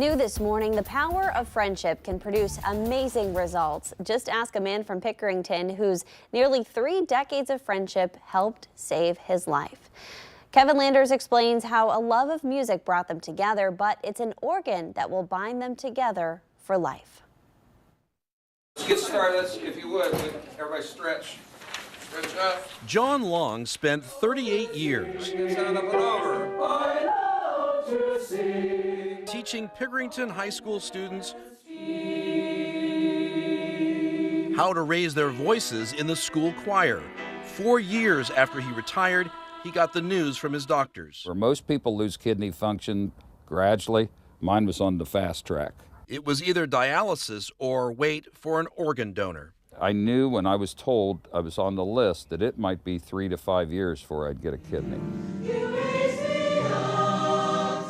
New this morning, the power of friendship can produce amazing results. Just ask a man from Pickerington whose nearly 3 decades of friendship helped save his life. Kevin Landers explains how a love of music brought them together, but it's an organ that will bind them together for life. Let's get started. If you would, everybody stretch. Stretch up. John Long spent 38 years Stand up and over. teaching Pickerington High School students how to raise their voices in the school choir. 4 years after he retired, he got the news from his doctors. Where most people lose kidney function gradually, mine was on the fast track. It was either dialysis or wait for an organ donor. I knew when I was told I was on the list that it might be 3 to 5 years before I'd get a kidney.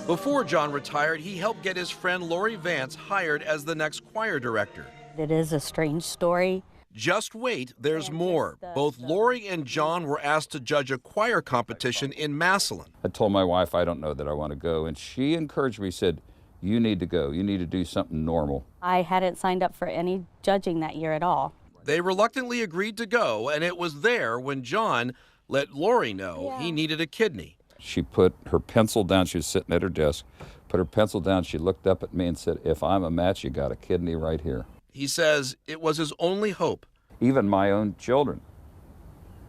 Before John retired, he helped get his friend Lori Vance hired as the next choir director. It is a strange story. Just wait, there's more. Both Lori and John were asked to judge a choir competition in Massillon. I told my wife, I don't know that I want to go, and she encouraged me, said, you need to go. You need to do something normal. I hadn't signed up for any judging that year at all. They reluctantly agreed to go, and it was there when John let Lori know he needed a kidney. She put her pencil down. She was sitting at her desk, put her pencil down. She looked up at me and said, if I'm a match, you got a kidney right here. He says it was his only hope. Even my own children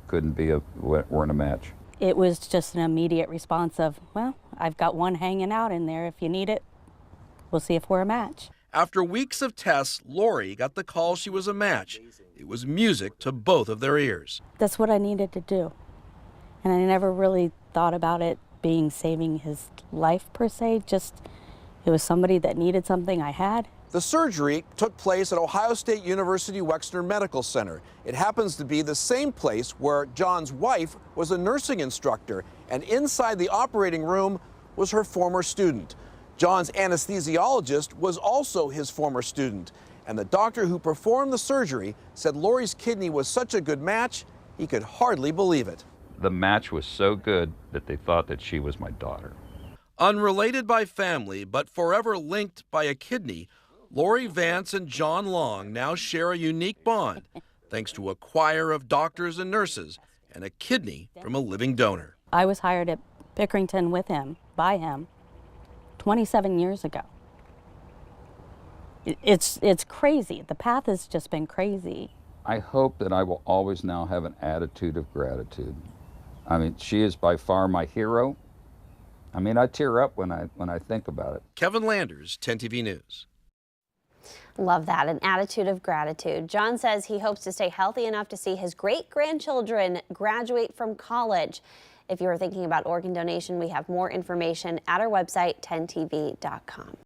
weren't a match. It was just an immediate response of, well, I've got one hanging out in there. If you need it, we'll see if we're a match. After weeks of tests, Lori got the call she was a match. It was music to both of their ears. That's what I needed to do. And I never really thought about it being saving his life per se, just it was somebody that needed something I had. The surgery took place at Ohio State University Wexner Medical Center. It happens to be the same place where John's wife was a nursing instructor, and inside the operating room was her former student. John's anesthesiologist was also his former student, and the doctor who performed the surgery said Lori's kidney was such a good match, he could hardly believe it. The match was so good that they thought that she was my daughter. Unrelated by family, but forever linked by a kidney, Lori Vance and John Long now share a unique bond, thanks to a choir of doctors and nurses and a kidney from a living donor. I was hired at Pickerington with him, by him, 27 years ago. It's crazy. The path has just been crazy. I hope that I will always now have an attitude of gratitude. I mean, she is by far my hero. I mean, I tear up when I think about it. Kevin Landers, 10 TV News. Love that, an attitude of gratitude. John says he hopes to stay healthy enough to see his great-grandchildren graduate from college. If you are thinking about organ donation, we have more information at our website, 10tv.com.